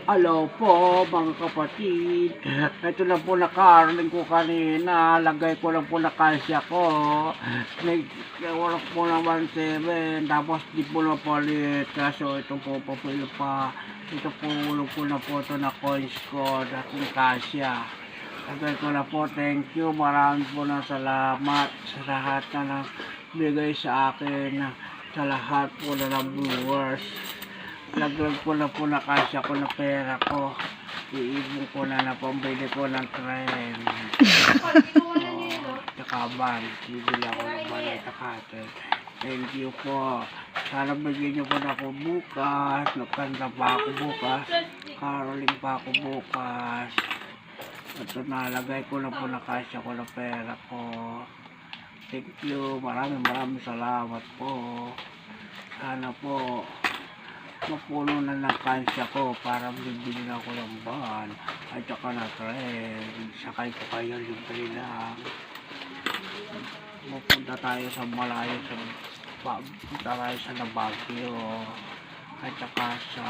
Hello po mga kapatid. Ito na po naka-arling ko kanina. Lagay ko lang po na kasya ko. Nag-work po naman 7. Tapos di po na palit. So ito po papilo pa. Ito po ulog ko na po ito na coins ko. Dating kasya. Lagay ko na po. Thank you. Maraming po na salamat sa lahat na nagbigay sa akin. Sa lahat po na viewers. Laglag ko na po na kasya ko na pera ko. Iibon ko na pambili ko ng tren. Tsaka van. Bibili ako ng van at kate. Thank you po. Sana bigyan niyo po na ako bukas. Nagkanta pa ako bukas. Caroling pa ako bukas. Ito nalagay ko na po na kasya ko na pera ko. Thank you. Maraming salamat po. Sana po mapuno na ng kansya ko para bibili na ako ng van at saka na tren. Sakay ko kayo libre lang. Mapunta tayo sa malayo punta tayo sa Baguio at saka sa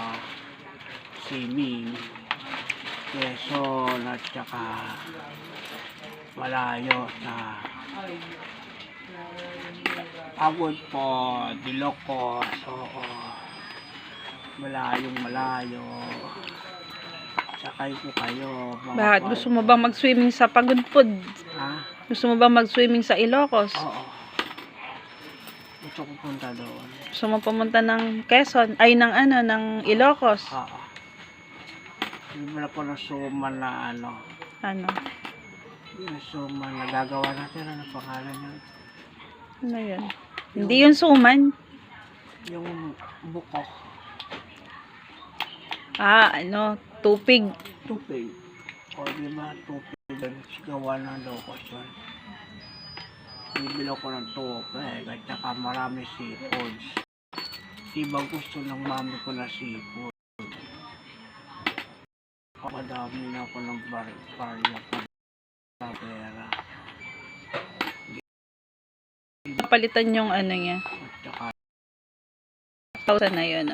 Siming, Quezon at saka malayo sa Agod po, Ilocos. Malayo. Sakay ko kayo. Bakit? Gusto mo bang mag-swimming sa Pagudpud? Ha? Gusto mo bang mag-swimming sa Ilocos? Oo. Gusto ko punta doon. Gusto mo pumunta ng Quezon? Ay, ng Ilocos? Oo. Hindi mo na po na suman na ano. Ano? Yung suman na gagawa natin. Ano pangalan yun? Ano yun? Hindi yun suman. Yung buko. Tupig. Tupig. O di ba tupig ang gawa ng Ilocos yun. Bibili ko ng tupig at saka marami seafoods. Diba gusto ng mami ko na seafood. Kapadami na ako ng barya sa pera. Papalitan yung ano niya. At saka 1,000 na yun,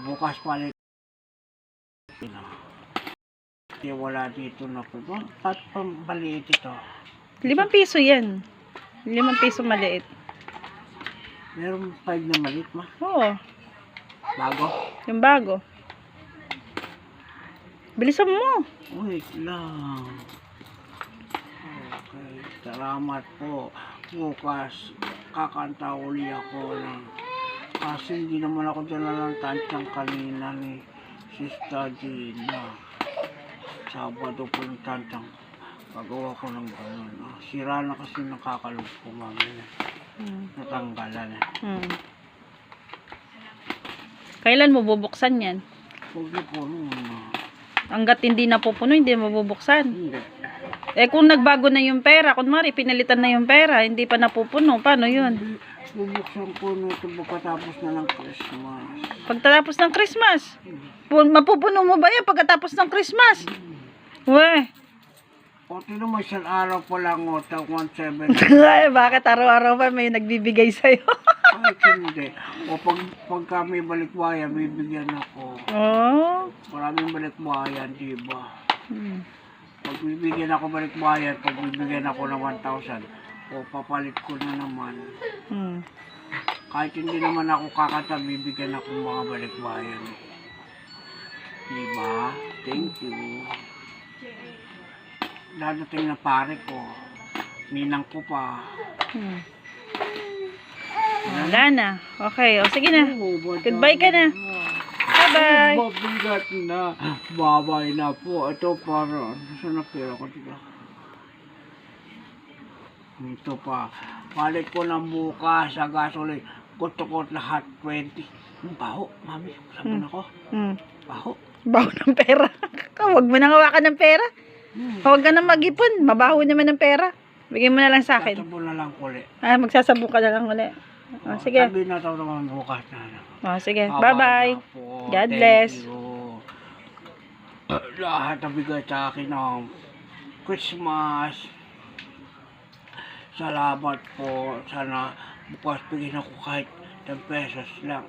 bukas palit. Kasi wala dito na po. At pambaliit ito. 5 piso yan. 5 piso maliit. Meron 5 na maliit ma. Oo. Bago? Yung bago. Bilisan mo. Wait lang. Okay. Salamat po. Bukas kakanta uli ako ng kasi hindi naman ako dala ng tansyang kanina ni Sister Gina. Sabado po yung tansyang pagawa ko ng gano'n. Sira na kasi nakakalog po mami. Natanggalan. Kailan mo bubuksan yan? Huwag na po Hanggat hindi napupuno, hindi mabubuksan. Hindi. Kung nagbago na yung pera, kunwari pinalitan na yung pera, hindi pa napupuno, paano yun? Bubuksan ko na ito pagkatapos na ng Christmas. Pagkatapos ng Christmas? Mapupuno mo ba yan pagkatapos ng Christmas? Weh. O, naman isang araw pa lang o, 170. Ay, bakit araw-araw pa may nagbibigay sa'yo? Ay, hindi. O, pag kami balikbayan, bibigyan ako. Oh. Maraming balikbayan, diba? Pag bibigyan ako balikbayan, pag bibigyan ako ng 1,000, o, papalit ko na naman. Kahit hindi naman ako kakanta, bibigyan ako mga balikbayan. Diba? Thank you. Dadating na pare ko. Ninang ko pa. Wala na. Okay. O, sige na. Goodbye ka na. Bye-bye. Mabigat na. Bye-bye na po. Ito para. Saan na pera ko diba? Ito pa. Palit ko ng bukas sa gasoline. Gusto ko lahat 20. Baho, mami. Sabon ako. Baho. Baho ng pera. Huwag mo nang hawakan ng pera. Huwag ka na mag-ipon. Mabaho naman ng pera. Bigyan mo na lang sa akin. Sasabon na lang uli. Magsasabong ka na lang ulit. Sige. Sabi na ito naman bukas na. Sige. Bye-bye. God bless. Lahat na bigay sa akin ng Christmas. Salamat po. Sana bukas bigyan ako kahit 10 pesos lang.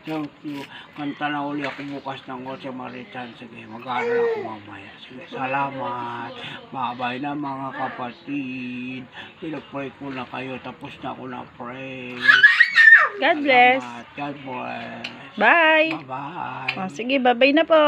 Thank you. Kanta na uli ako bukas ng Jose Maritan. Sige, mag-aaral ako mamaya. Sige, salamat. Bye-bye na mga kapatid. Pinag-pray ko na kayo. Tapos na ako na pray. God bless. Salamat. God bless. Bye. Bye-bye. O, sige, bye-bye na po.